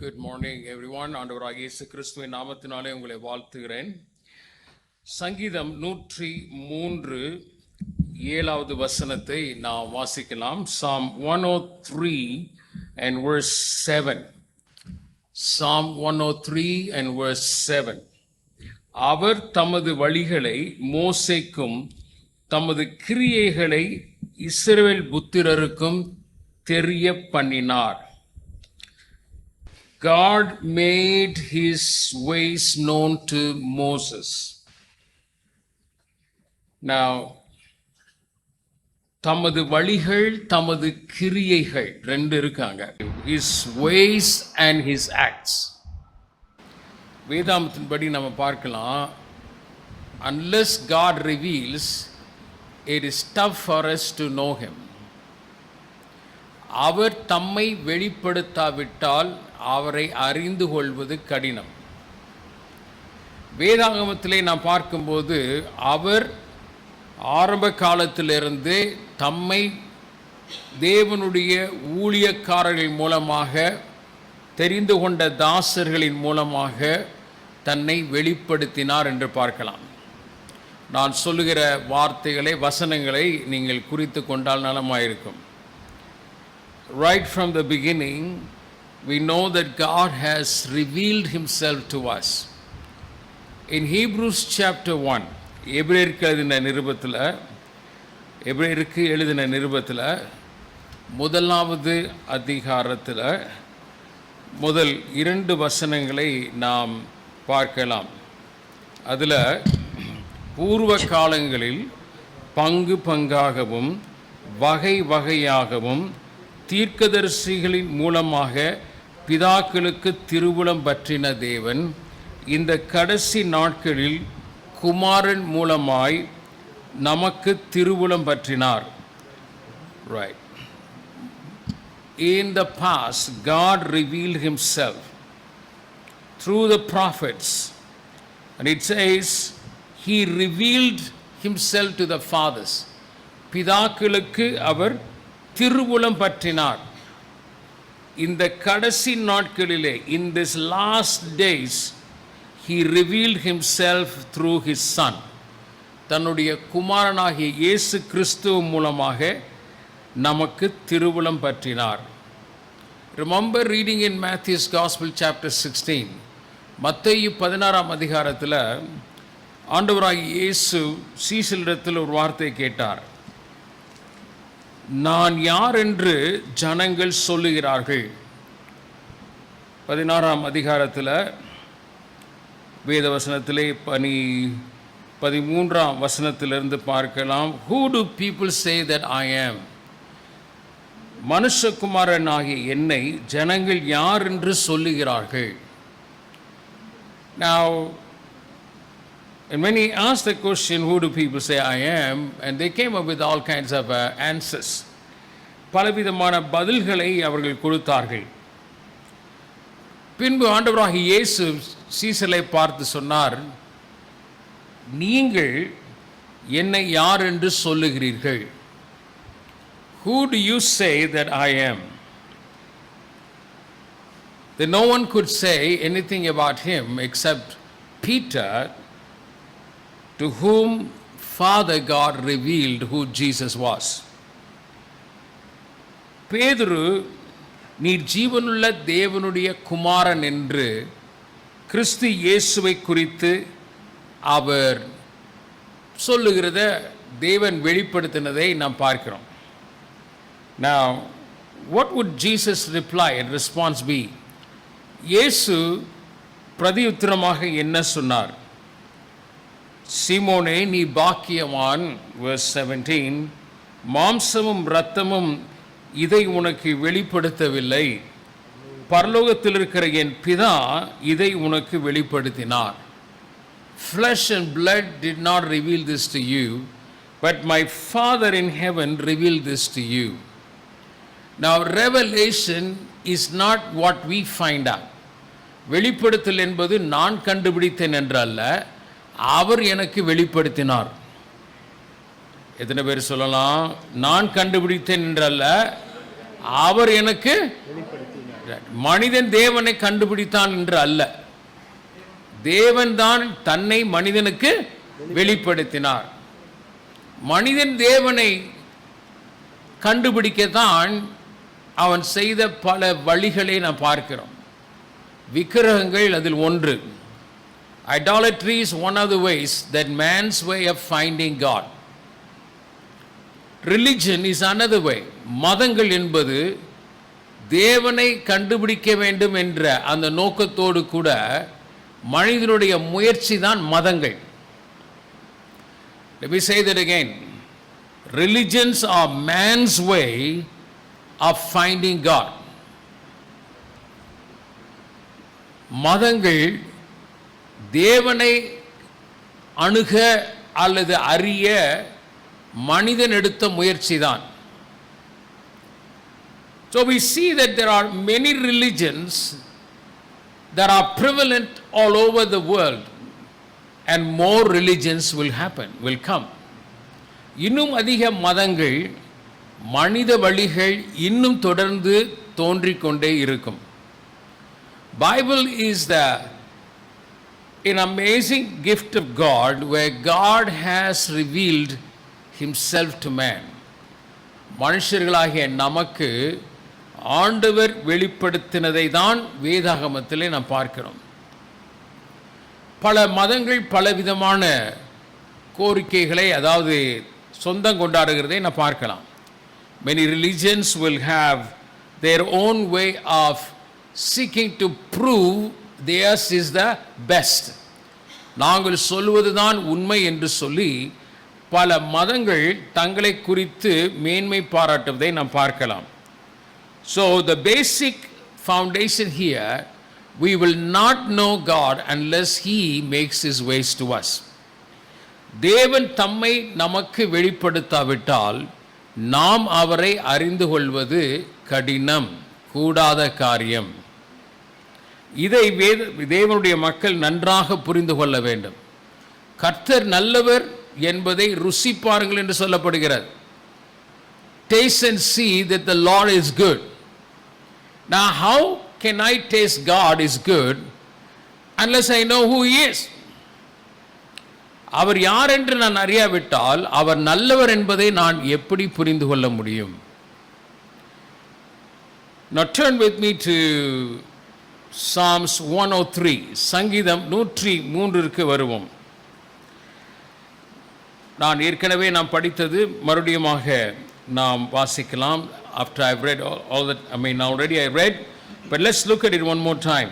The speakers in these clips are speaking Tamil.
Good morning everyone. ஆண்டவராகிய இயேசு கிறிஸ்துவின் நாமத்தினாலே உங்களை வாழ்த்துகிறேன். சங்கீதம் 103 7வது வசனத்தை நாம் வாசிக்கலாம். Psalm 103 and verse 7. Psalm 103 and verse 7. அவர் தமது வழிகளை மோசேக்கும் தமது கிரியைகளை இஸ்ரவேல் புத்திரருக்கும் தெரிய பண்ணினார். God made his ways known to Moses. Now, தமது வழிகள் தமது கிரியைகள் ரெண்டு இருக்காங்க. His ways and his acts. வேதாமத்தின்படி நம்ம பார்க்கலாம், unless God reveals, it is tough for us to know him. அவர் தம்மை வெளிப்படுத்தாவிட்டால் அவரை அறிந்து கொள்வது கடினம். வேதாகமத்திலே நாம் பார்க்கும்போது அவர் ஆரம்ப காலத்திலிருந்து தம்மை தேவனுடைய ஊழியக்காரர்கள் மூலமாக தெரிந்து கொண்ட தாசர்களின் மூலமாக தன்னை வெளிப்படுத்தினார் என்று பார்க்கலாம். நான் சொல்லுகிற வார்த்தைகளை வசனங்களை நீங்கள் குறித்து கொண்டால் நலமாயிருக்கும். Right from the beginning, we know that God has revealed himself to us. In Hebrews chapter 1, எபிரேயருக்கு எழுதின நிருபத்தில் முதலாவது அதிகாரத்தில் முதல் 2 வசனங்களை நாம் பார்க்கலாம். அதில் பூர்வ காலங்களில் பங்கு பங்காகவும் வகை வகையாகவும் தீர்க்கதரிசிகளின் மூலமாக பிதாக்களுக்கு திருவுளம் பற்றின தேவன் இந்த கடைசி நாட்களில் குமாரன் மூலமாய் நமக்கு திருவுளம் பற்றினார். Right. In the past, God revealed himself through the prophets. And it says, he revealed himself to the fathers. பிதாக்களுக்கு அவர் திருவுளம் பற்றினார். இந்த கடைசி நாட்களிலே, in this last days, he revealed himself through his son. தன்னுடைய குமாரனாகிய இயேசு கிறிஸ்துவ மூலமாக நமக்கு திருவுளம் பற்றினார். Remember reading in Matthew's Gospel chapter 16. மத்தேயு 16ஆம் அதிகாரத்தில் ஆண்டவராகிய இயேசு சீஷரிடத்தில் ஒரு வார்த்தை கேட்டார். நான் யார் என்று ஜனங்கள் சொல்லுகிறார்கள்? 16ஆம் அதிகாரத்தில் வேதவசனத்திலே 13ஆம் வசனத்திலிருந்து பார்க்கலாம். Who do people say that I am? மனுஷகுமாரன் ஆகிய என்னை ஜனங்கள் யார் என்று சொல்லுகிறார்கள்? Now, and when he asked the question, who do people say I am? And they came up with all kinds of answers. பலவிதமான பதில்களை அவர்கள் கொடுத்தார்கள். பின்பு ஆண்டவராகிய இயேசு சீசரை பார்த்து சொன்னார், நீங்கள் என்னை யார் என்று சொல்லுகிறீர்கள்? Who do you say that I am? Then no one could say anything about him except Peter, to whom Father God revealed who Jesus was. பேதுரு, நீர் ஜீவனுள்ள தேவனுடைய குமாரன் என்று கிறிஸ்து இயேசுவை குறித்து அவர் சொல்லுகிறத தேவன் வெளிப்படுத்தினதை நாம் பார்க்கிறோம். Now, what would Jesus reply and response be? இயேசு பிரதியுத்தரமாக என்ன சொன்னார்? சீமோனே, நீ பாக்கியவான். verse 17, மாம்சமும் இரத்தமும் இதை உனக்கு வெளிப்படுத்தவில்லை, பரலோகத்தில் இருக்கிற என் பிதா இதை உனக்கு வெளிப்படுத்தினார். Flesh and blood did not reveal this to you, but my Father in heaven revealed this to you. Now, revelation is not what we find out. வெளிப்படுத்தல் என்பது நான் கண்டுபிடித்தேன் என்றல்ல, அவர் எனக்கு வெளிப்படுத்தினார். எத்தனை பேர் சொல்லலாம்? நான் கண்டுபிடித்தேன் என்றல்ல, அவர் எனக்கு மனிதன் தேவனை கண்டுபிடித்தான் என்று அல்ல, தேவன்தான் தன்னை மனிதனுக்கு வெளிப்படுத்தினார். மனிதன் தேவனை கண்டுபிடிக்கத்தான் அவன் செய்த பல வழிகளை நாம் பார்க்கிறோம். விக்கிரகங்கள் அதில் ஒன்று. Idolatry is one of the ways that man's way of finding God. Religion is another way. மதங்கள் என்பது தேவனை கண்டுபிடிக்க வேண்டும் என்ற அந்த நோக்கத்தோடு கூட மனிதனுடைய முயற்சி தான் மதங்கள். Let me say that again. Religions are man's way of finding God. மதங்கள் தேவனை அணுக அல்லது அறிய மனிதன் எடுத்த முயற்சி தான். So we see that there are many religions that are prevalent all over the world, and more religions will come. இன்னும் அதிக மதங்கள், மனித வழிகள் இன்னும் தொடர்ந்து தோன்றிக்கொண்டே இருக்கும். Bible is an amazing gift of God where God has revealed himself to man. மனுஷர்களாகிய நமக்கு ஆண்டவர் வெளிப்படுத்தினதை தான் வேதாகமத்திலே நாம் பார்க்கிறோம். பல மதங்கள் பலவிதமான கோரிக்கைகளை, அதாவது சொந்தம் கொண்டாடுகிறதை நாம் பார்க்கலாம். Many religions will have their own way of seeking to prove theirs is the best. நாங்கள் சொல்வதுதான் உண்மை என்று சொல்லி பல மதங்கள் தங்களை குறித்து மேன்மை பாராட்டுவதை நாம் பார்க்கலாம். So the basic foundation here, we will not know God unless he makes his ways to us. தேவன் தம்மை நமக்கு வெளிப்படுத்தாவிட்டால் நாம் அவரை அறிந்து கொள்வது கடினம், கூடாத காரியம். இதை தேவனுடைய மக்கள் நன்றாக புரிந்து கொள்ள வேண்டும். கர்த்தர் நல்லவர் என்பதை ருசி பாருங்கள் என்று சொல்லப்படுகிறது. Taste and see that the Lord is good. Now how can I taste God is good unless I know who he is? அவர் யார் என்று நான் அறியாவிட்டால் அவர் நல்லவர் என்பதை நான் எப்படி புரிந்து கொள்ள முடியும்? Now turn with me to Psalms 103. சங்கீதம் 103 வருவோம். நான் ஏற்கனவே நாம் படித்தது மறுபடியுமாக நாம் வாசிக்கலாம். After I've read all that, already I read, but let's look at it one more time.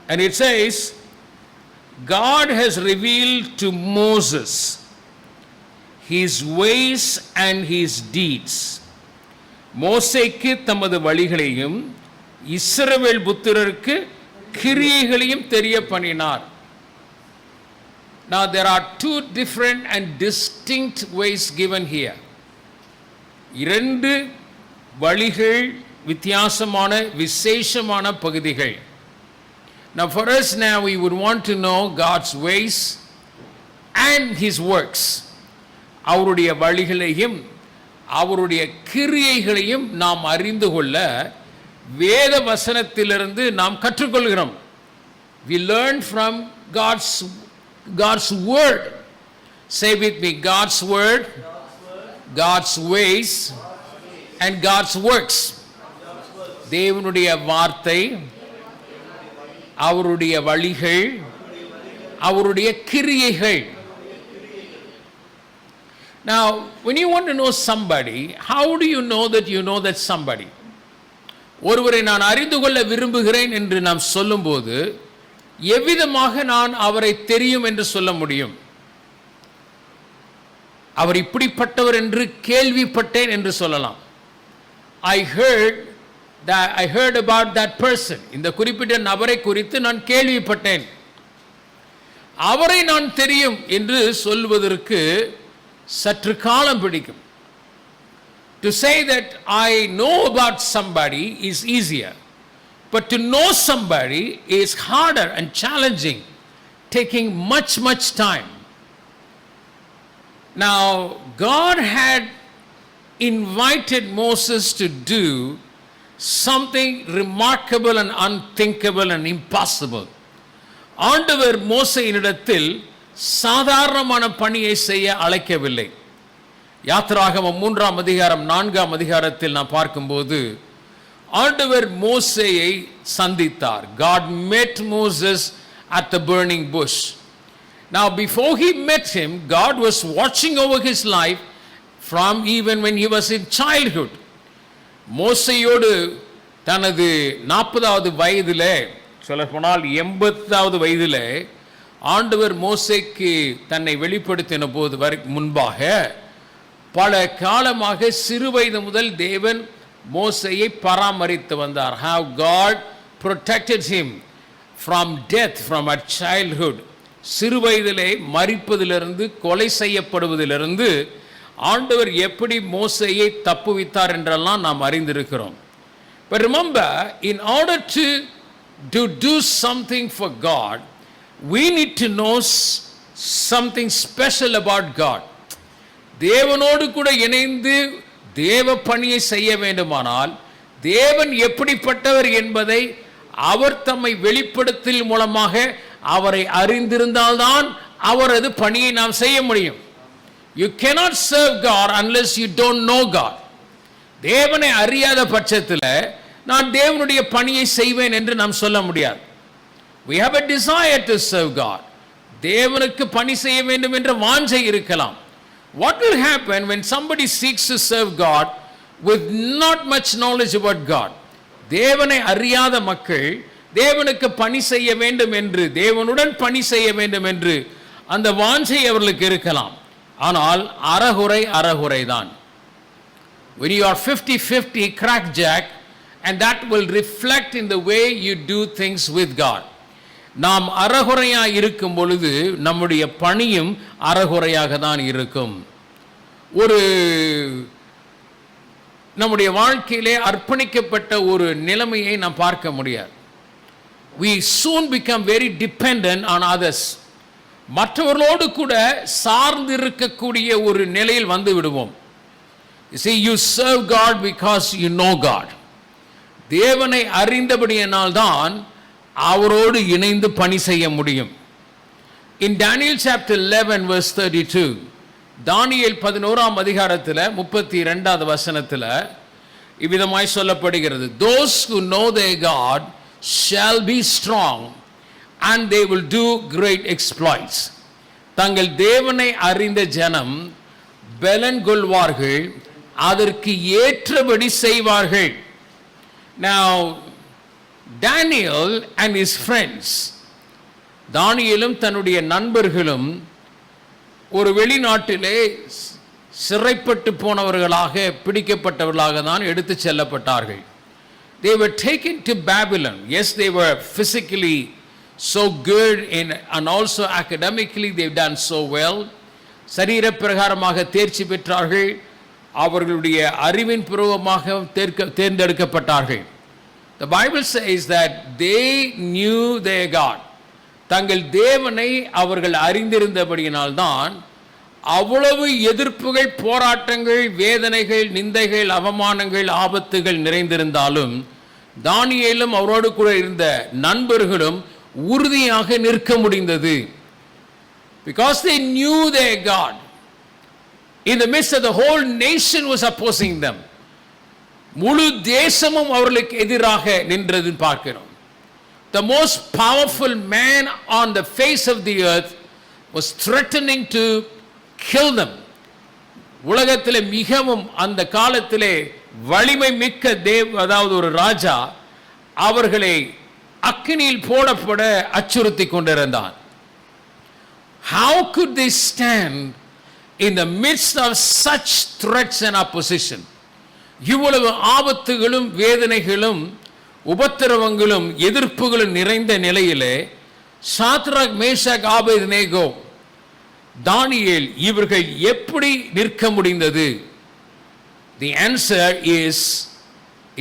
And it says, God has revealed to Moses his ways and his deeds. மோசேக்கு தமது வழிகளையும் இஸ்ரவேல் புத்திரருக்கு கிரியைகளையும் தெரிய பண்ணினார். Now there are two different and distinct ways given here. இரண்டு வழிகள், வித்தியாசமான விசேஷமான பகுதிகள். Now for us now, we would want to know God's ways and his works. அவருடைய வழிகளையும் அவருடைய கிரியைகளையும் நாம் அறிந்து கொள்ள வேத வசனத்திலிருந்து நாம் கற்றுக்கொள்கிறோம். We learn from God's word. Say with me, God's word, God's ways and God's works. தேவனுடைய வார்த்தை, அவருடைய வழிகள், அவருடைய கிரியைகள். Now when you want to know somebody, how do you know that somebody? ஒருவரை நான் அறிந்து கொள்ள விரும்புகிறேன் என்று நாம் சொல்லும்போது எவ்விதமாக நான் அவரை தெரியும் என்று சொல்ல முடியும்? அவர் இப்படிப்பட்டவர் என்று கேள்விப்பட்டேன் என்று சொல்லலாம். I heard about that person. இந்த குறிப்பிட்ட நபரை குறித்து நான் கேள்விப்பட்டேன். அவரை நான் தெரியும் என்று சொல்வதற்கு சற்று காலம் பிடிக்கும். To say that I know about somebody is easier, but to know somebody is harder and challenging, taking much time. Now God had invited Moses to do something remarkable and unthinkable and impossible. ஆண்டவர் மோசேயினிடத்தில் சாதாரணமான பணியை செய்ய அழைக்கவில்லை. யாத்திராகமம் 3ஆம் அதிகாரம் 4ஆம் அதிகாரத்தில் நாம் பார்க்கும்போது ஆண்டவர் மோசேயை சந்தித்தார். God met Moses at the burning bush. Now before he met him, God was watching over his life from even when he was in childhood. மோசேயோடு தனது 40வது வயதிலே, சொல்லப்போனால் 80வது வயதிலே ஆண்டவர் மோசேக்கு தன்னை வெளிப்படுத்தின போது முன்பாக பல காலமாக சிறு வயது முதல் தேவன் மோசேயை பராமரித்து வந்தார். How God protected him from death from a childhood. சிறு வயதிலே மரிப்பதிலிருந்து, கொலை செய்யப்படுவதிலிருந்து ஆண்டவர் எப்படி மோசேயை தப்புவித்தார் என்றெல்லாம் நாம் அறிந்திருக்கிறோம். But remember, in order to do something for God, we need to know something special about God. தேவனோடு கூட இணைந்து தேவ பணியை செய்ய வேண்டுமானால் தேவன் எப்படிப்பட்டவர் என்பதை அவர் தம்மை வெளிப்படுத்தல் மூலமாக அவரை அறிந்திருந்தால்தான் அவரது பணியை நாம் செய்ய முடியும். You cannot serve God unless you don't know God. தேவனை அறியாத பட்சத்தில் நான் தேவனுடைய பணியை செய்வேன் என்று நாம் சொல்ல முடியாது. We have a desire to serve God. தேவனுக்கு பணி செய்ய வேண்டும் என்ற வாஞ்சை இருக்கலாம். What will happen when somebody seeks to serve God with not much knowledge about God? தேவனை அறியாத மக்கள் தேவனுக்கு பணி செய்ய வேண்டும் என்று, தேவனுடன் பணி செய்ய வேண்டும் என்று அந்த வாஞ்சை அவர்களுக்கு இருக்கலாம். ஆனால் அறகுறை தான். When you are 50-50 crackjack, and that will reflect in the way you do things with God. நாம் அறகுறையாக இருக்கும் பொழுது நம்முடைய பணியும் அறகுறையாக தான் இருக்கும். ஒரு நம்முடைய வாழ்க்கையிலே அர்ப்பணிக்கப்பட்ட ஒரு நிலைமையை நாம் பார்க்க முடியாது. We soon become very dependent on others. மற்றவர்களோடு கூட சார்ந்து இருக்கக்கூடிய ஒரு நிலையில் வந்து விடுவோம். You see, you serve God because you know God. தேவனை அறிந்தபடியினால் தான் அவரோடு இணைந்து பணி செய்ய முடியும். In Daniel chapter 11 verse 32, தானியேல் 11ஆம் அதிகாரத்தில் 32வது வசனத்தில் இவ்விதமாய் சொல்லப்படுகிறது. Those who know their God shall be strong and they will do great exploits. தங்கள் தேவனை அறிந்த ஜனம் பலன் கொள்வார்கள், அதற்கு ஏற்றபடி செய்வார்கள். Now Daniel and his friends, தானியேலும் தன்னுடைய நண்பர்களும் ஒரு வெளிநாட்டிலே சிறைப்பட்டு போனவர்களாக, பிடிக்கப்பட்டவர்களாக தான் எடுத்து செல்லப்பட்டார்கள். They were taken to Babylon. Yes, they were physically so good and also academically they've done so well. சரீர பிரகாரமாக தேர்ச்சி பெற்றார்கள், அவர்களுடைய அறிவின் பூர்வமாக தேர்ந்தெடுக்கப்பட்டார்கள். The Bible says that they knew their God. தங்கள் தேவனை அவர்கள் அறிந்திருந்தபடியினால்தான் அவ்வளவு எதிர்ப்புகள், போராட்டங்கள், வேதனைகள், நிந்தைகள், அவமானங்கள், ஆபத்துகள் நிறைந்திருந்தாலும் தானியேலும் அவரோடு கூட இருந்த நண்பர்களும் உறுதியாக நிற்க முடிந்தது. Because they knew their God. In the midst of the whole nation was opposing them. முழு தேசமும் அவர்களுக்கு எதிராக நின்றது பார்க்கிறோம். The most powerful man on the face of the earth was threatening to kill them. உலகத்திலே மிகவும் அந்த காலத்திலே வலிமை மிக்க அதாவது ஒரு ராஜா அவர்களை அக்கினியில் போடப்பட அச்சுறுத்தி கொண்டிருந்தான். How could they stand in the midst of such threats and opposition? இவ்வளவு ஆபத்துகளும் வேதனைகளும் உபத்திரவங்களும் எதிர்ப்புகளும் நிறைந்த நிலையிலே சாத்ராக், மேஷாக், ஆபேத்நேகோ, தானியேல் இவர்கள் எப்படி நிற்க முடிந்தது? The answer is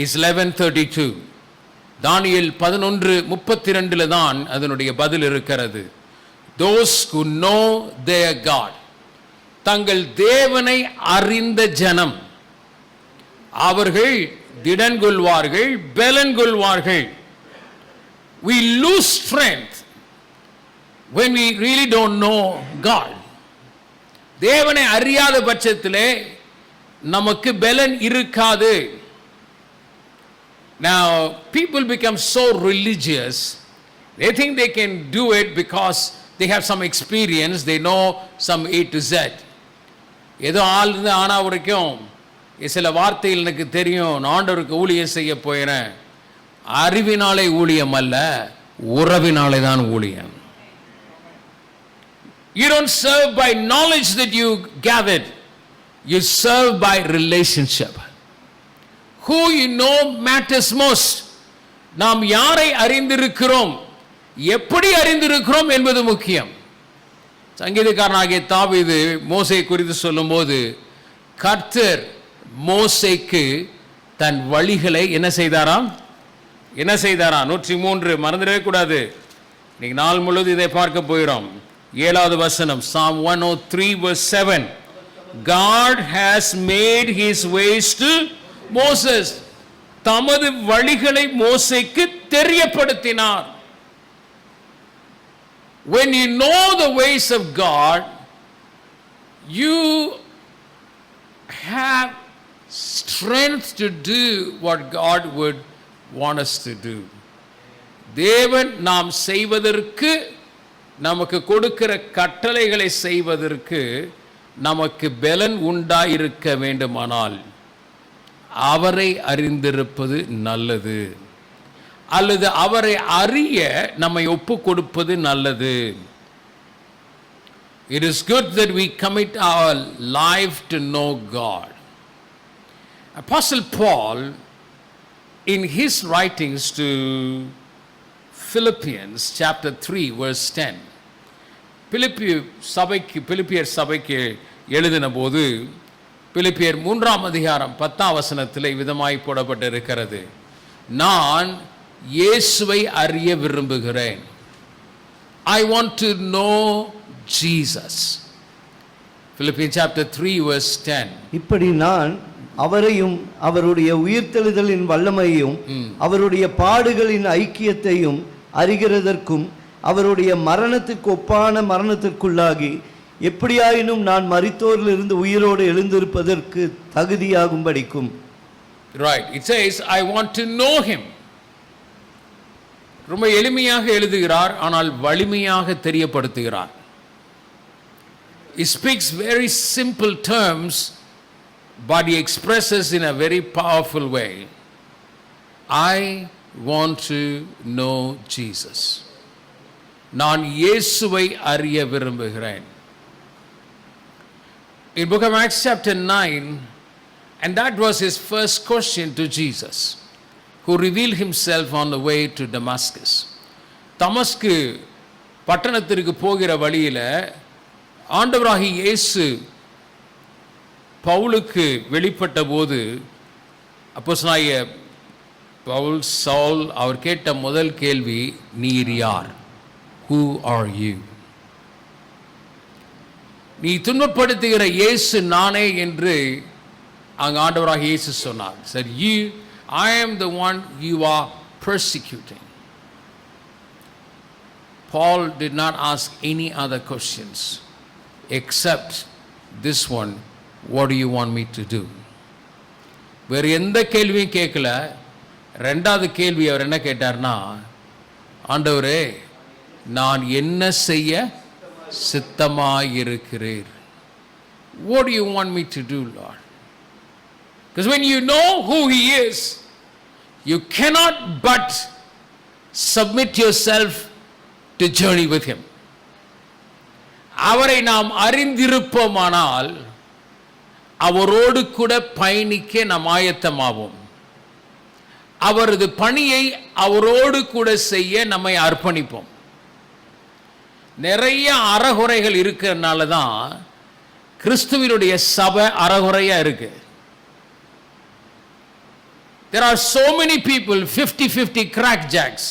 11:32. தானியேல் 11:32 தான் அதனுடைய பதில் இருக்கிறது. Those who know their God, தங்கள் தேவனை அறிந்த ஜனம், அவர்கள் திடன் கொள்வார்கள், பலன் கொள்வார்கள். We lose strength when we really don't know God. தேவனை அறியாத பட்சத்திலே நமக்கு பலன் இருக்காது. Now people become so religious, they think they can do it because they have some experience, they know some A to Z. ஏதோ ஆள்ந்து ஆனா வரைக்கும் சில வார்த்தைகள் எனக்கு தெரியும், நான் ஆண்டவருக்கு ஊழியம் செய்ய போகிறேன். அறிவினாலே ஊழியம் அல்ல, உறவினாலே தான் ஊழியம். You don't serve by knowledge that you gathered, you serve by relationship. Who you know matters most. நாம் யாரை அறிந்திருக்கிறோம், எப்படி அறிந்திருக்கிறோம் என்பது முக்கியம். சங்கீதக்காரனாகிய தாவீது மோசே குறித்து சொல்லும்போது, கர்த்தர் மோசேக்கு தன் வழிகளை என்ன செய்தாராம்? 103 மறந்துடவே கூடாது. இன்னைக்கு நாள் முழுவதும் இதை பார்க்க போகிறோம். 7வது வசனம், Psalm 103 verse 7. God has made his ways to Moses. தமது வழிகளை மோசேக்கு தெரியப்படுத்தினார். When you know the ways of God, you have strength to do what God would want us to do. தேவன் நாம் செய்வதற்கு, நமக்கு கொடுக்கிற கட்டளைகளை செய்வதற்கு நமக்கு பலன் உண்டாயிருக்க வேண்டுமானால் அவரை அறிந்திருப்பது நல்லது, அல்லது அவரை அறிய நம்மை ஒப்பு கொடுப்பது நல்லது. It is good that we commit our life to know God. Apostle Paul, in his writings to Philippians chapter 3 verse 10, பிலிப்பியர் சபைக்கு எழுதின போது, பிலிப்பியர் 3ஆம் அதிகாரம் 10ஆம் வசனத்திலே விதமாய் போடப்பட்டிருக்கிறது, நான் இயேசுவை அறிய விரும்புகிறேன். I want to know Jesus. Philippians chapter 3 verse 10. இப்படி நான் அவரையும் அவருடைய உயிர்த்தெழுதலின் வல்லமையையும் அவருடைய பாடுகளின் ஐக்கியத்தையும் அறிகிறதற்கும் அவருடைய மரணத்துக்கு ஒப்பான மரணத்திற்குள்ளாகி எப்படியாயினும் நான் மரித்தோரிலிருந்து உயிரோடு எழுந்திருப்பதற்கு தகுதியாகும்படிக்கும். Right, it says I want to know him. ரொம்ப எளிமையாக எழுதுகிறார், ஆனால் வலிமையாக தெரியப்படுத்துகிறார். He speaks very simple terms, but he expresses in a very powerful way. I want to know Jesus. நான் இயேசுவை அறிய விரும்புகிறேன். In book of Acts chapter 9, and that was his first question to Jesus, who revealed himself on the way to Damascus. தமஸ்கு பட்டணத்திற்கு போகிற வழியில் ஆண்டவராகிய இயேசு பவுலுக்கு வெளிப்பட்ட போது, அப்போஸ்தலனாகிய பவுல் சவுல் அவர் கேட்ட முதல் கேள்வி, நீர் யார்? Who are you? நீ துன்பப்படுத்துகிற இயேசு நானே என்று அங்கு ஆண்டவராகிய இயேசு சொன்னார். Said, I am the one you are persecuting. Paul did not ask any other questions except this one, what do you want me to do? வேறு எந்த கேள்வியும் கேட்கல. ரெண்டாவது கேள்வி அவர் என்ன கேட்டார்னா, ஆண்டவரே நான் என்ன செய்ய சித்தமாயிருக்கிறீர்? What do you want me to do, Lord? Because when you know who he is, you cannot but submit yourself to journey with him. அவரை நாம் அறிந்திருப்போமானால் அவரோடு கூட பயணிக்க நாம் ஆயத்தமாவோம். அவரது பணியை அவரோடு கூட செய்ய நம்மை அர்ப்பணிப்போம். நிறைய அறகுறைகள் இருக்கிறதுனால தான் கிறிஸ்துவினுடைய சபை அறகுறையா இருக்கு. There are so many people 50-50 crackjacks.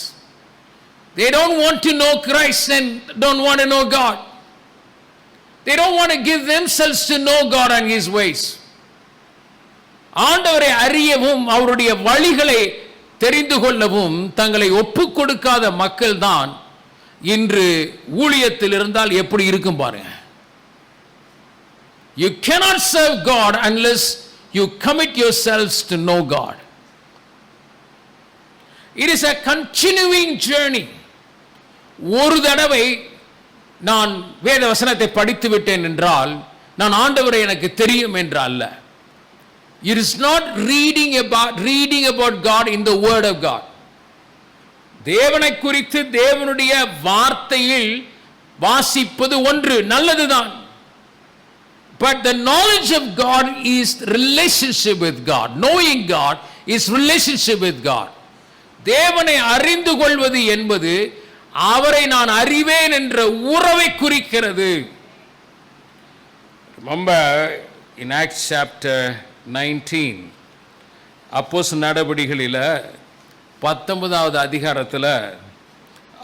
They don't want to know Christ and don't want to know God. They don't want to give themselves to know God and his ways. ஆண்டவரை அறியவும் அவருடைய வழிகளை தெரிந்து கொள்ளவும் தங்களை ஒப்புக் கொடுக்காத மக்கள் தான் இன்று ஊழியத்தில் இருந்தால் எப்படி இருக்கும் பாருங்க. You cannot serve God unless you commit yourselves to know God. It is a continuing journey. ஒரு தடவை நான் வேத வசனத்தை படித்து விட்டேன் என்றால் நான் ஆண்டவரை எனக்கு தெரியும் என்று அல்ல. It is not reading about God in the word of God. தேவனை குறித்து தேவனுடைய வார்த்தையில் வாசிப்பது ஒன்று நல்லதுதான். But the knowledge of God is relationship with God. Knowing God is relationship with God. தேவனை அறிந்து கொள்வது என்பது அவரை நான் அறிவேன் என்ற உறவை குறிக்கிறது. Remember in Acts chapter 19, அப்போஸ்தலர் நடபடிகளில் 19வது அதிகாரத்தில்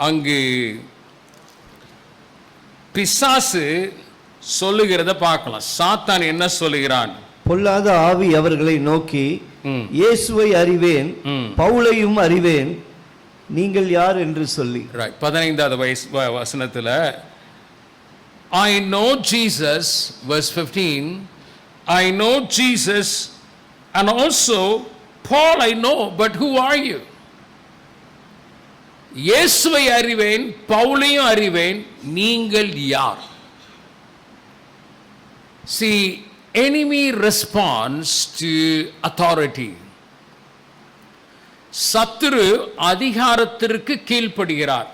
அங்கு பிசாசு சொல்லுகிறத பார்க்கலாம். சாத்தான் என்ன சொல்லுகிறான்? பொல்லாத ஆவி அவர்களை நோக்கி, இயேசுவை அறிவேன், பவுலையும் அறிவேன், நீங்கள் யார் என்று சொல்லி. 15வது வசனத்தில் I know Jesus, verse 15, I know Jesus and also Paul I know, but who are you? இயேசுவை அறிவேன், பவுலையும் அறிவேன், நீங்கள் யார்? See, enemy responds to authority. சத்துரு அதிகாரத்திற்கு கீழ்ப்படுகிறார்.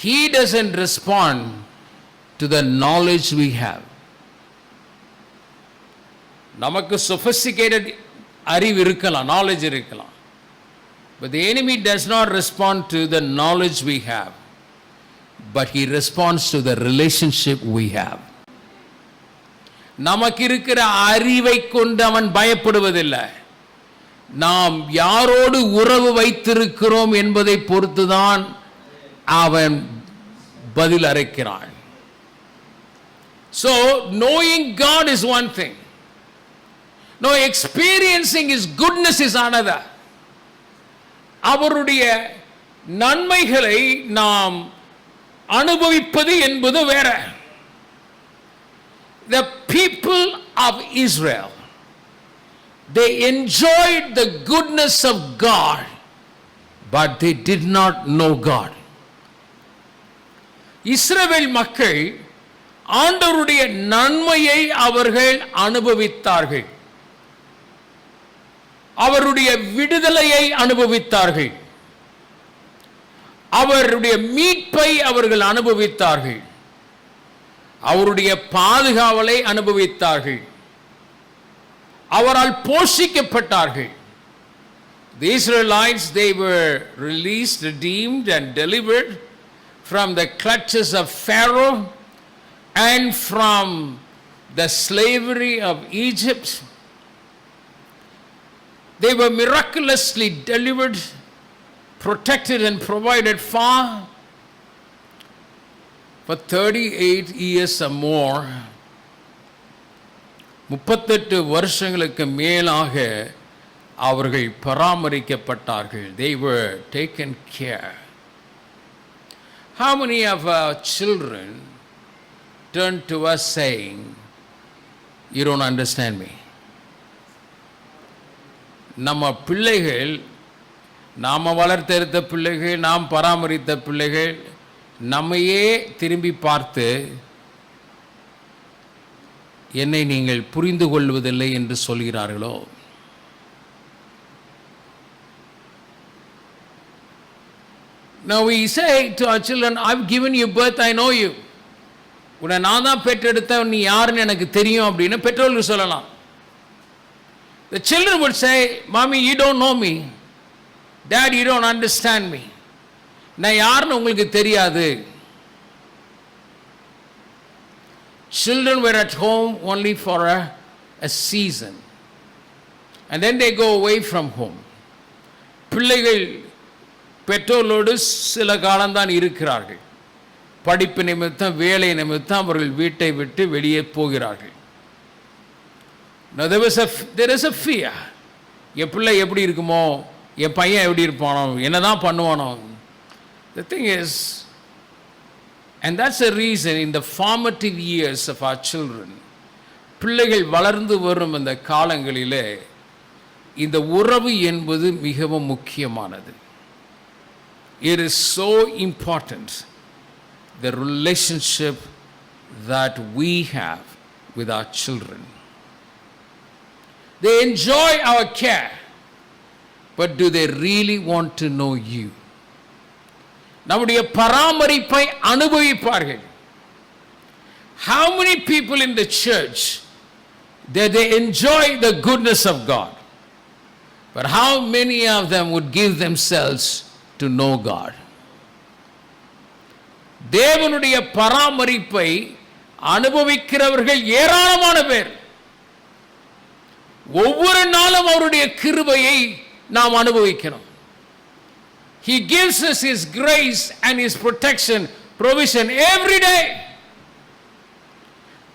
He doesn't respond to the knowledge we have. நமக்கு sophisticated அறிவு இருக்கலாம், knowledge இருக்கலாம். But the enemy does not respond to the knowledge we have, but he responds to the relationship we have. நமக்கு இருக்கிற அறிவை கொண்டு அவன் பயப்படுவதில்லை. நாம் யாரோடு உறவு வைத்திருக்கிறோம் என்பதை பொறுத்துதான் அவன் பதில் அளிக்கிறான். So knowing God is one thing. No, experiencing his goodness is another. அவருடைய நன்மைகளை நாம் அனுபவிப்பது என்பது வேற. The people of Israel, they enjoyed the goodness of God, but they did not know God. இஸ்ரவேல் மக்கள் ஆண்டவருடைய நன்மையை அவர்கள் அனுபவித்தார்கள், அவருடைய விடுதலையை அனுபவித்தார்கள், அவருடைய மீட்பை அவர்கள் அனுபவித்தார்கள், அவருடைய பாதுகாவலை அனுபவித்தார்கள், அவரால் போஷிக்கப்பட்டார்கள். The Israelites, they were released, redeemed and delivered from the clutches of Pharaoh and from the slavery of Egypt. They were miraculously delivered, protected and provided for 38 years or more. 38 வருஷங்களுக்கு மேலாக அவர்கள் பராமரிக்கப்பட்டார்கள். They were taken care. How many of our children turn to us saying, you don't understand me? நம்ம பிள்ளைகள், நாம வளர்த்தெடுத்த பிள்ளைகள், நாம் பராமரித்த பிள்ளைகள் நம்மையே திரும்பி பார்த்து என்னை நீங்கள் புரிந்து கொள்வதில்லை என்று சொல்கிறார்களோ? Now we say to our children, I've given you birth, I know you. உன்னை நான் தான் பெற்றெடுத்த, நீ யாருன்னு எனக்கு தெரியும் அப்படின்னு பெற்றோர்களுக்கு சொல்லலாம். The children would say, Mommy, you don't know me. Dad, you don't understand me. நான் யாருன்னு உங்களுக்கு தெரியாது. Children were at home only for a season. And then they go away from home. பிள்ளைகள் பெற்றோர்களோடு சில காலம்தான் இருக்கிறார்கள். படிப்பு நிமித்தம், வேலை நிமித்தம் அவர்கள் வீட்டை விட்டு வெளியே போகிறார்கள். Now there is a fear. என் பிள்ளை எப்படி இருக்குமோ, என் பையன் எப்படி இருப்பானோ, என்னதான் பண்ணுவானோ. The thing is, and that's the reason in the formative years of our children, பிள்ளைகள் வளர்ந்து வரும் இந்த காலங்களிலே இந்த உறவு என்பது மிகவும் முக்கியமானது. It is so important, the relationship that we have with our children. They enjoy our care, but do they really want to know you? நம்முடைய பராமரிப்பை அனுபவிப்பார்கள். How many people in the church that they enjoy the goodness of God, but how many of them would give themselves to know God? தேவனுடைய பராமரிப்பை அனுபவிக்கிறவர்கள் ஏராளமான பேர். ஒவ்வொரு நாளும் அவருடைய கிருபையை நாம் அனுபவிக்கிறோம். He gives us his grace and his protection, provision every day.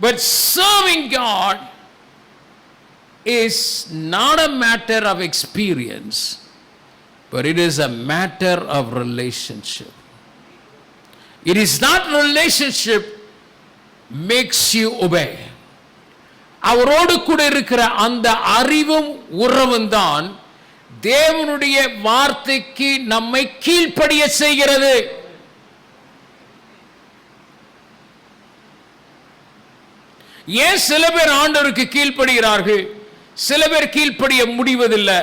But serving God is not a matter of experience, but it is a matter of relationship. It is not relationship makes you obey. அவரோடு கூட இருக்கிற அந்த அறிவும் உறவும் தான் தேவனுடைய வார்த்தைக்கு நம்மை கீழ்ப்படிய செய்கிறது. ஏன் சில பேர் ஆண்டவருக்கு கீழ்ப்படுகிறார்கள், சில பேர் கீழ்ப்படிய முடிவதில்லை?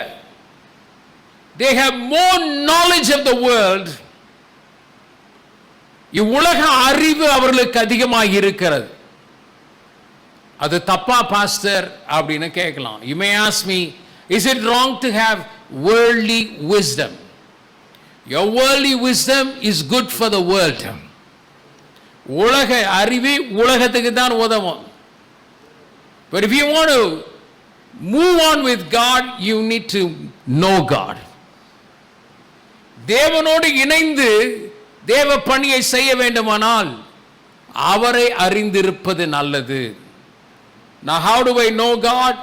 They have more knowledge of the world. இவ்வுலக அறிவு அவர்களுக்கு அதிகமாக இருக்கிறது. அது தப்பா பாஸ்டர் அப்படின்னு கேட்கலாம். You may ask me, is it wrong to have worldly wisdom? Your worldly wisdom is good for the world. உலக அறிவு உலகத்துக்கு தான் உதவும். But if you want to move on with God, you need to know God. தேவனோடு இணைந்து தேவ பணியை செய்ய வேண்டுமானால் அவரை அறிந்திருப்பது நல்லது. Now how do I know God?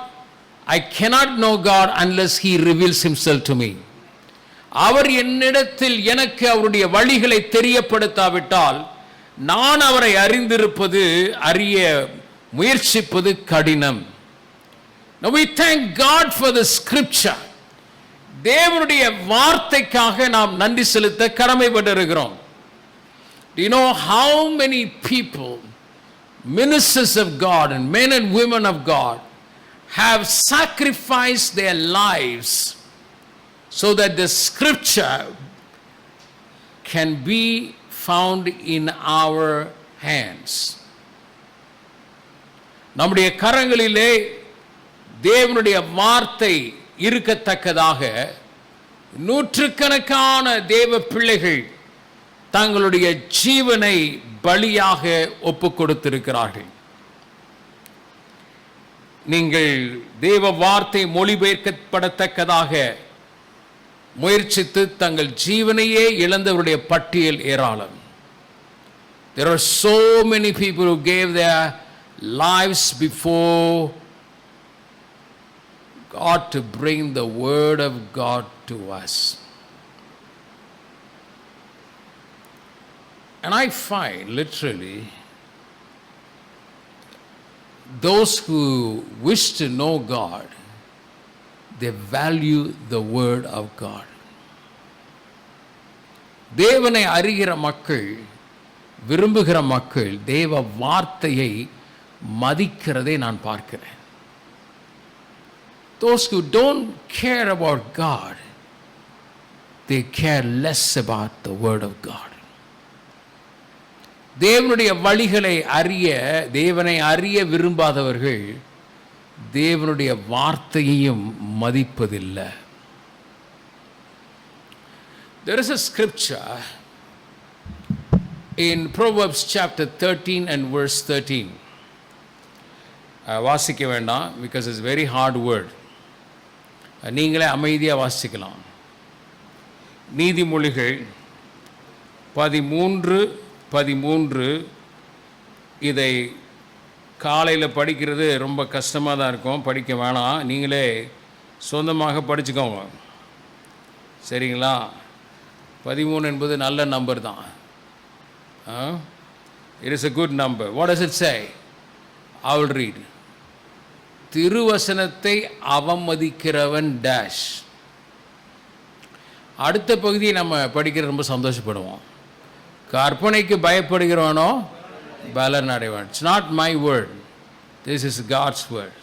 I cannot know God unless he reveals himself to me. அவர் என்னிடத்தில் எனக்கு அவருடைய வழிகளை தெரியப்படுத்தாவிட்டால் நான் அவரை அறிய முயற்சிப்பது கடினம். Now we thank God for the scripture. தேவனுடைய வார்த்தைக்காக நாம் நன்றி செலுத்த கடமைப்பட்டிருக்கிறோம். Do you know how many people, ministers of God and men and women of God, have sacrificed their lives so that the scripture can be found in our hands? நம்முடைய கரங்களிலே தேவனுடைய வார்த்தை இருக்கத்தக்கதாக நூற்றுக்கணக்கான தேவ பிள்ளைகள் தங்களுடைய ஜீவனை பலியாக ஒப்புக் கொடுத்திருக்கிறார்கள். நீங்கள் தேவ வார்த்தை மொழிபெயர்க்கப்படத்தக்கதாக முயற்சித்து தங்கள் ஜீவனையே இழந்தவருடைய பட்டியல் ஏராளம். There are so many people who gave their lives before God to bring the word of God to us. And I find literally those who wish to know God, they value the word of God. தேவனை அறிகிற மக்கள், விரும்புகிற மக்கள் தேவ வார்த்தையை மதிக்கிறதை நான் பார்க்கிறேன். Those who don't care about God, they care less about the word of God. தேவனுடைய வழிகளை தேவனை அறிய விரும்பாதவர்கள் தேவனுடைய வார்த்தையையும் மதிப்பதில்லை. There is a scripture in Proverbs chapter 13 and verse 13. வாசிக்க வேண்டாம், because it's very hard word. நீங்களே அமைதியாக வாசிக்கலாம். நீதிமொழிகள் 13:13 இதை காலையில் படிக்கிறது ரொம்ப கஷ்டமாக தான் இருக்கும், படிக்க வேணாம், நீங்களே சொந்தமாக படிச்சுக்கோங்க, சரிங்களா? 13 என்பது நல்ல நம்பர் தான். It is a good number. What does it say? I will read. திருவசனத்தை அவமதிக்கிறவன் டேஷ். அடுத்த பகுதியை நம்ம படிக்கிற ரொம்ப சந்தோஷப்படுவோம். கற்பனைக்கு பயப்படுகிறவனோ பலன் அடைவான். It's not my word. This is God's word.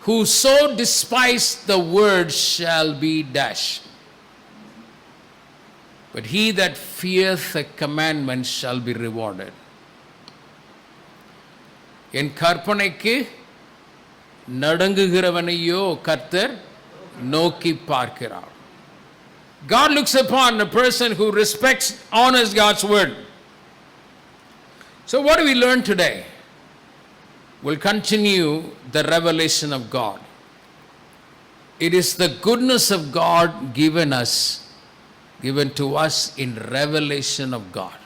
Whoso despise the word shall be dashed. But he that feareth the commandment shall be rewarded. என் கற்பனைக்கு நடுங்குகிறவனையோ கர்த்தர் நோக்கி பார்க்கிறார். God looks upon a person who respects, honors God's word. So what do we learn today? We'll continue the revelation of God. It is the goodness of God given to us in revelation of God.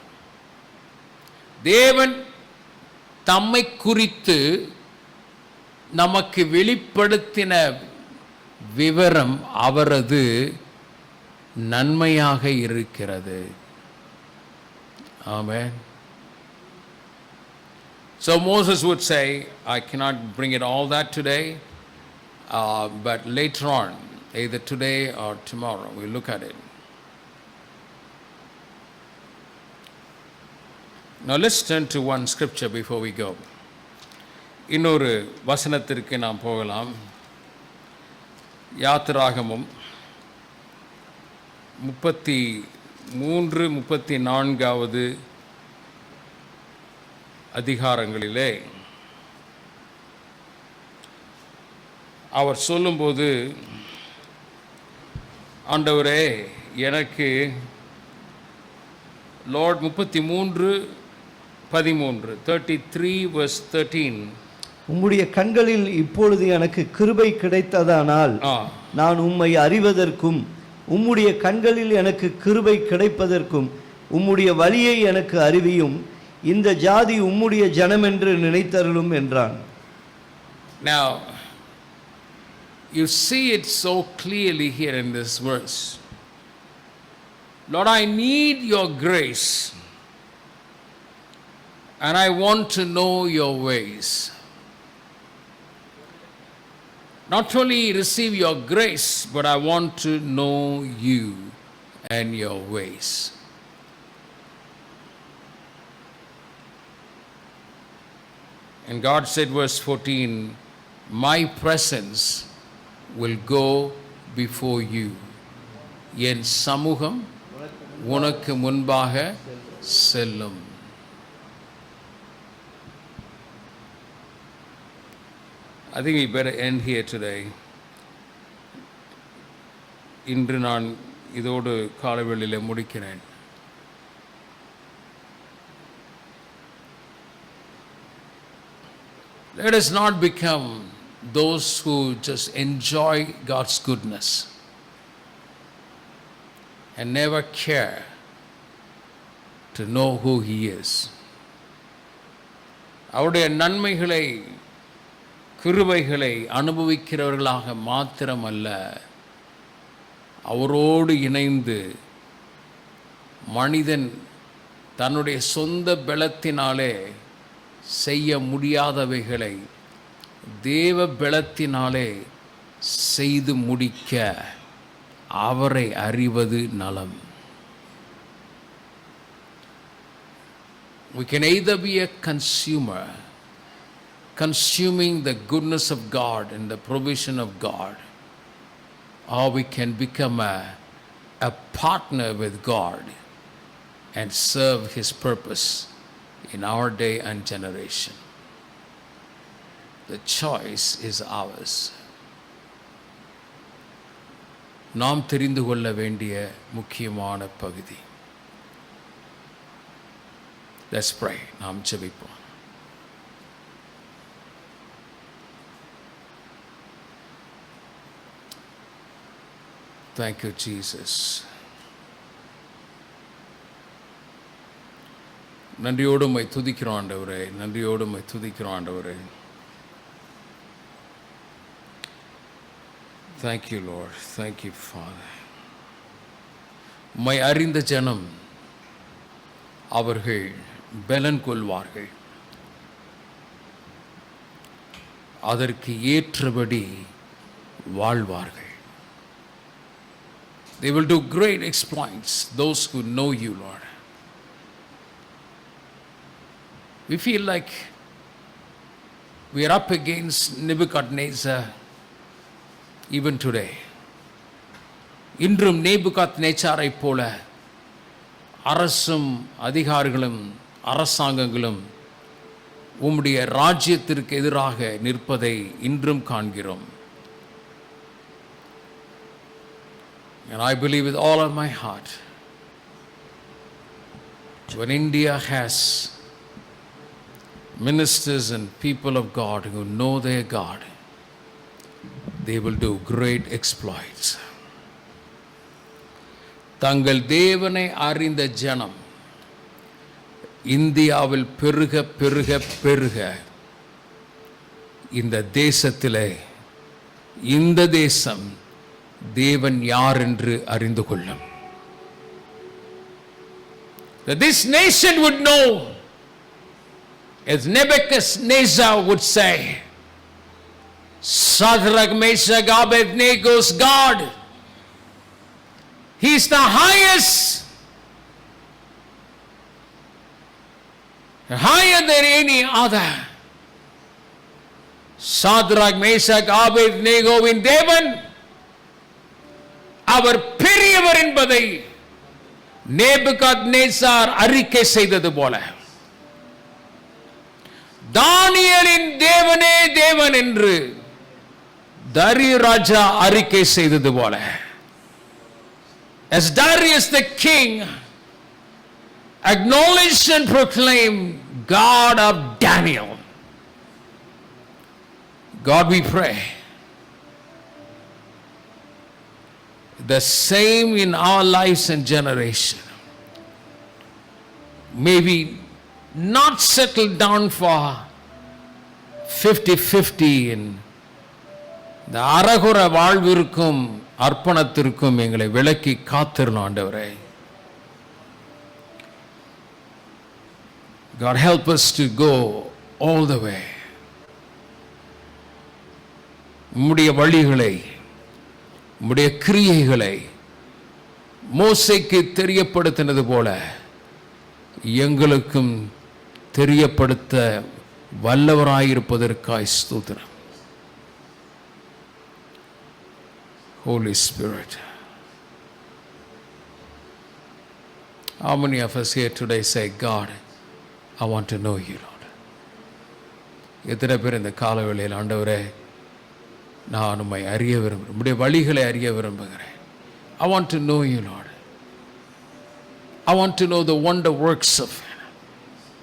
தேவன் தம்மை குறித்து நமக்கு வெளிப்படுத்தின விவரம் அவரது நன்மையாக இருக்கிறது. ஆமென். So Moses would say, I cannot bring it all that today, but later on, either today or tomorrow, we'll look at it. Now let's turn to one scripture before we go. இன்னொரு வசனத்திற்கு நாம் போகலாம். யாத்திராகமம் 33-34 அதிகாரங்களிலே அவர் சொல்லும்போது, ஆண்டவரே எனக்கு Lord 33:13, 33 verse 13, உம்முடைய கண்களில் இப்பொழுது எனக்கு கிருபை கிடைத்ததானால் நான் உம்மை அறிவதற்கும் உம்முடைய கண்களில் எனக்கு கிருபை கிடைப்பதற்கும் உம்முடைய வழியை எனக்கு அறிவியும், இந்த ஜாதி உம்முடைய ஜனம் என்று நினைத்தருளும் என்றான். Now you see it so clearly here in this verse. Lord, I need your grace and I want to know your ways. Not only receive your grace, but I want to know you and your ways. And God said, verse 14, my presence will go before you. என் சமூகம் உனக்கு முன்பாக செல்லும். I think we better end here today. இன்று நான் இதோடு காலவெளியிலே முடிக்கிறேன். Let us not become those who just enjoy God's goodness and never care to know who He is. அவருடைய நன்மைகளை கிருபைகளை அனுபவிக்கிறவர்களாக மாத்திரமல்ல, அவரோடு இணைந்து மனிதன் தன்னுடைய சொந்த பலத்தினாலே செய்ய முடியாதவைகளை தேவ பலத்தினாலே செய்து முடிக்க அவரை அறிவது நலம். We can either be a consumer, consuming the goodness of God and the provision of God, or we can become a partner with God and serve His purpose in our day and generation. The choice is ours. நாம் தெரிந்து கொள்ள வேண்டிய முக்கியமான பகுதி. Let's pray. நாம் ஜெபிப்போம். Thank you, Jesus. நன்றியோடு உம்மை துதிக்கிறோம் ஆண்டவரே, நன்றியோடு உம்மை துதிக்கிறோம் ஆண்டவரே. Thank you, Lord. Thank you, Father. உம்மை அறிந்த ஜனம் அவர்கள் பலன் கொள்வார்கள், அதற்கு ஏற்றபடி வாழ்வார்கள். They will do great exploits, those who know you, Lord. We feel like we are up against Nebuchadnezzar even today. இன்றும் நேபுகாத்நேச்சாரை போல அரசும் அதிகாரிகளும் அரசாங்கங்களும் உம்முடைய ராஜ்யத்திற்கு எதிராக நிற்பதை இன்றும் காண்கிறோம். And I believe with all of my heart, when India has ministers and people of God who know their God, they will do great exploits. தங்கள் தேவனை அறிந்த ஜனம் இந்தியாவில் பெருக பெருக பெருக இந்த தேசத்திலே இந்த தேசம் தேவன் யார் என்று அறிந்து கொள்ளும். That this nation would know, as Nebuchadnezzar would say, Shadrach, Meshach, Abednego's God, He is the highest, higher than any other. Shadrach, Meshach, Abednegoவின் தேவன் அவர் பெரியவர் என்பதை நேபுகாத்நேச்சார் அறிக்கை செய்தது போல, தானியேலின் தேவனே தேவன் என்று தாரியு ராஜா அறிக்கை செய்தது போல, as Darius the king acknowledged and proclaimed God of Daniel. God, we pray the same in our lives and generation. Maybe not settle down for 50-50 in the அரகுர வாழ்விற்கும் அர்ப்பணத்திற்கும் எங்களை விலக்கி காத்திரணும் ஆண்டவரே. God, help us to go all the way. உம்முடைய வழிகளை, உம்முடைய கிரியைகளை மோசேக்கு தெரியப்படுத்தினது போல எங்களுக்கும் தெரியப்படுத்த வல்லவராயிருப்பதற்காய் ஸ்தோத்திரம். Holy Spirit, how many of us here today say, God, I want to know you, Lord? எத்தனை பேர் இந்த காலவேளையில் ஆண்டவரே நான் உம்மை அறிய விரும்புகிறேன், உம்முடைய வழிகளை அறிய விரும்புகிறேன். I want to know you, Lord. I want to know the wonder works of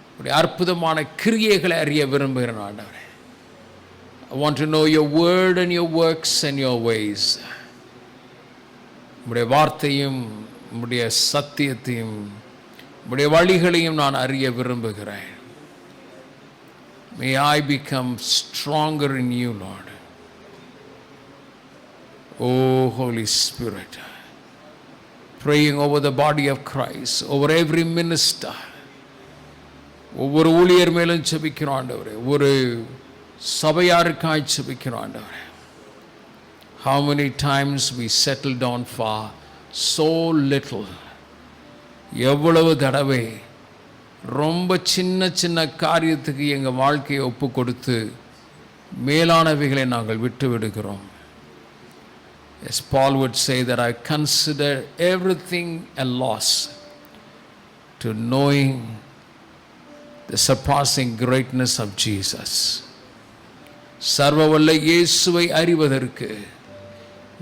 உம்முடைய அற்புதமான கிரியைகளை அறிய விரும்புகிறேன் ஆண்டவரே. I want to know your word and your works and your ways. உம்முடைய வார்த்தையும் உம்முடைய சத்தியத்தையும் உம்முடைய வழிகளையும் நான் அறிய விரும்புகிறேன். May I become stronger in you, Lord. Oh, Holy Spirit, praying over the body of Christ, over every minister, ஒவ்வொரு ஊழியர் மேலும் ஜெபிக்கிறோம் ஆண்டவரே, ஒரு சபையாருக்காய் ஜெபிக்கிறோம் ஆண்டவரே. How many times we settle down for so little. எவ்வளவு தடவை ரொம்ப சின்ன சின்ன காரியத்துக்கு எங்கள் வாழ்க்கையை ஒப்பு கொடுத்து மேலானவைகளை நாங்கள் விட்டு விடுகிறோம். As Paul would say that I consider everything a loss to knowing the surpassing greatness of Jesus. சர்வவல்ல இயேசுவை அறிவதற்கு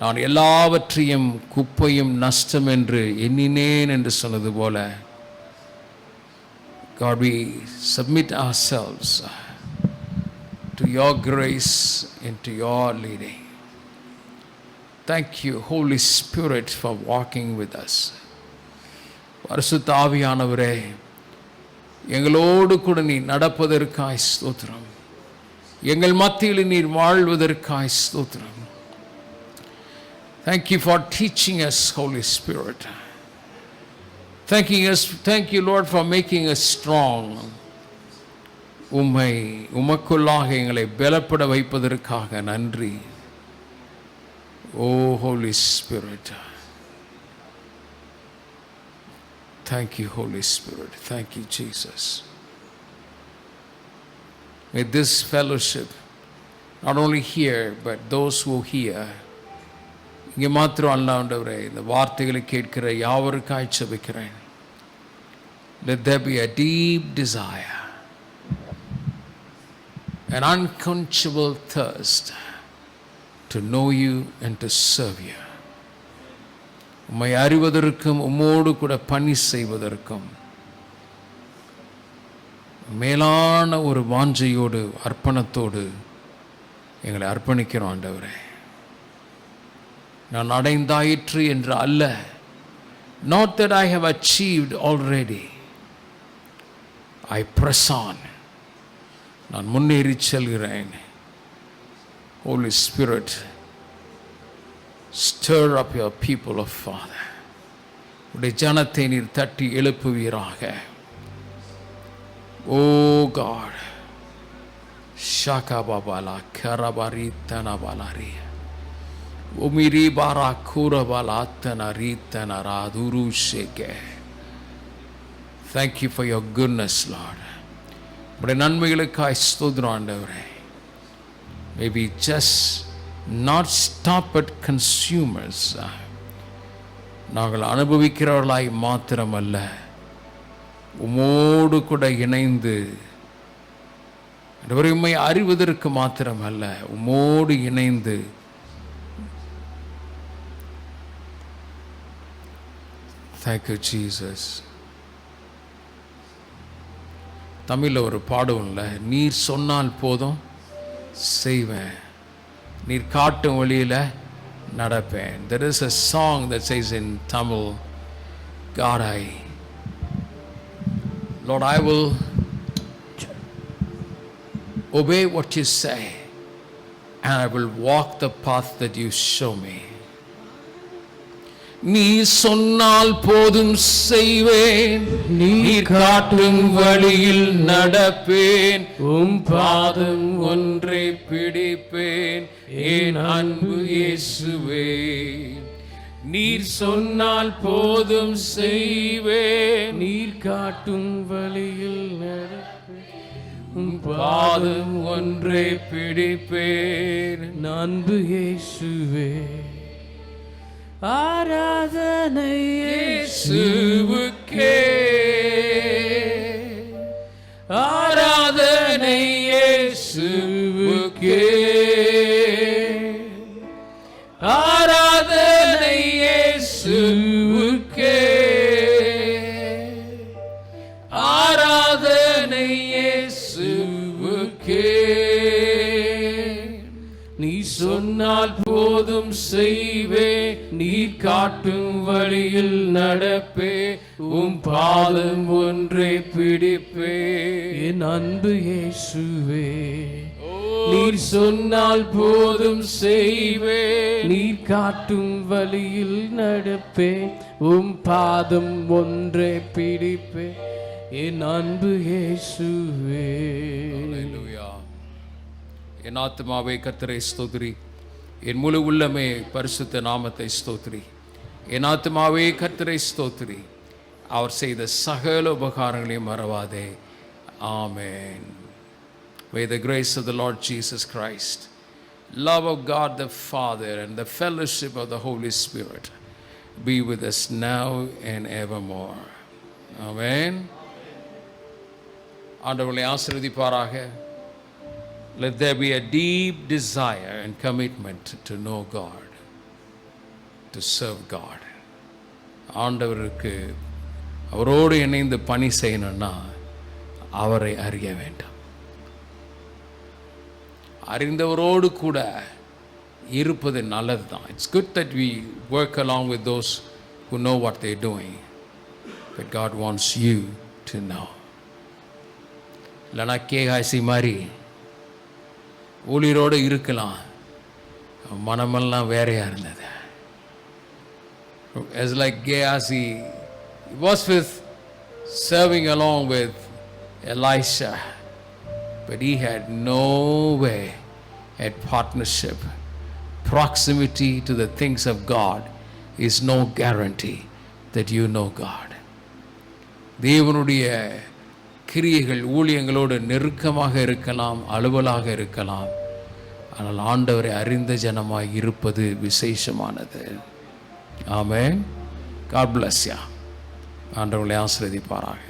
நான் எல்லாவற்றையும் குப்பையும் நஷ்டம் என்று எண்ணினேன் என்று சொன்னது போல, God, we submit ourselves to your grace and to your leading. Thank you, Holy Spirit, for walking with us. பரிசுத்த ஆவியானவரே, எங்களோடு கூட நீர் நடப்பதற்காய் ஸ்தோத்திரம். எங்கள் மத்தியில் நீர் வாழ்வதற்காய் ஸ்தோத்திரம். Thank you for teaching us, Holy Spirit. Thank you, Lord, for making us strong. உமக்குள்ளாக எங்களை பலப்பட வைப்பதற்காக நன்றி. Oh, Holy Spirit. Thank you, Holy Spirit. Thank you, Jesus. May this fellowship, not only here, but those who hear, இங்கே மாத்திரம் அல்லாண்டவரே, இந்த வார்த்தைகளை கேட்கிற யாவருக்காய் ஜெபிக்கிறேன். Let there be a deep desire, an unquenchable thirst to know you and to serve you. உம்மை அறிவதற்கும் உம்மோடு கூட பணி செய்வதற்கும் மேலான ஒரு வாஞ்சையோடு அர்ப்பணத்தோடு எங்களை அர்ப்பணிக்கிறோம் ஆண்டவரே. நான் அடைந்தாயிற்று என்று அல்ல, not that I have achieved already, I press on. நான் முன்னேறி செல்கிறேன். Holy Spirit, stir up your people of Father. உடைய ஜனத்தை நீர் தட்டி எழுப்புவீராக. Oh God, Shaka Babala Karabari Tanabalari Umiri Bara Kurabalatana Ritana Raduru Sheke. Thank you for your goodness, Lord. உடைய நன்மைகளுக்காய் ஸ்தோத்திரம் ஆண்டவரே. May we just not stop at consumers. நாங்கள் அனுபவிக்கிறவர்களாய் மாத்திரமல்ல, உம்மோடு கூட இணைந்து உம்மை அறிவதற்கு மாத்திரமல்ல, உம்மோடு இணைந்து Thank you, Jesus. தமிழில் ஒரு பாடுவோம்ல, நீர் சொன்னால் போதும் செய்வேன், நீர் காட்டும் வழியில் நடப்பேன். There is a song that says in Tamil, God, Lord, I will obey what you say, and I will walk the path that you show me. நீ சொன்னால் போதும் செய்வேன், நீர் காட்டும் வழியில் நடப்பேன், உம் பாதம் ஒன்றை பிடிப்பேன், என் அன்பு இயேசுவே. நீர் சொன்னால் போதும் செய்வேன், நீர் காட்டும் வழியில் நடப்பேன், உம் பாதம் ஒன்றை பிடிப்பேன், என் அன்பு இயேசுவே. ஆராதனை இயேசுவுக்கே, ஆராதனை இயேசுவுக்கே, ஆராதனை இயேசுவுக்கே, ஆராதனை இயேசுவுக்கே. நீ சொன்னால் போதும் செய்வே, நீ காட்டும் வழியில் நடப்பே, உம் பாதம் ஒன்றை பிடிப்பே, என் அன்பு இயேசுவே. நீர் சொன்னால் போதும் செய்வே, நீர் காட்டும் வழியில் நடப்பே, உம் பாதம் ஒன்றை பிடிப்பே, என் அன்பு இயேசுவே. ஹல்லேலூயா. என் ஆத்துமாவே கர்த்தரை ஸ்தோத்திரி, என் முழு உள்ளமே பரிசுத்த நாமத்தை ஸ்தோத்திரி. என் ஆத்துமாவே கர்த்தரை ஸ்தோத்திரி, அவர் செய்த சகல உபகாரங்களையும் மறவாதே. ஆமென். May the grace of the Lord Jesus Christ, love of God the Father, and the fellowship of the Holy Spirit be with us now and evermore. Amen. ஆண்டவர்களை ஆசீர்வதிப்பாராக. Let there be a deep desire and commitment to know God, to serve God. ஆண்டவருக்கு அவரோடு இணைந்து பணி செய்யணும்னா அவரை அறிய வேண்டும். அறிந்தவரோடு கூட இருப்பது நல்லது தான். It's good that we work along with those who know what they're doing, but God wants you to know. இல்லைனா கேகாசி மாதிரி ஊழியரோடு இருக்கலாம், மனமெல்லாம் வேறையாக இருந்தது. As like Gehazi was serving along with Elisha, but he had no way at partnership. Proximity to the things of God is no guarantee that you know God. தேவனுடைய கிரியைகள் ஊழியங்களோடு நெருக்கமாக இருக்கலாம், அலுவலாக இருக்கலாம், ஆனால் ஆண்டவரை அறிந்த ஜனமாய் இருப்பது விசேஷமானது. ஆமென். God bless you. ஆண்டவர்களை ஆசீர்வதிப்பாராக.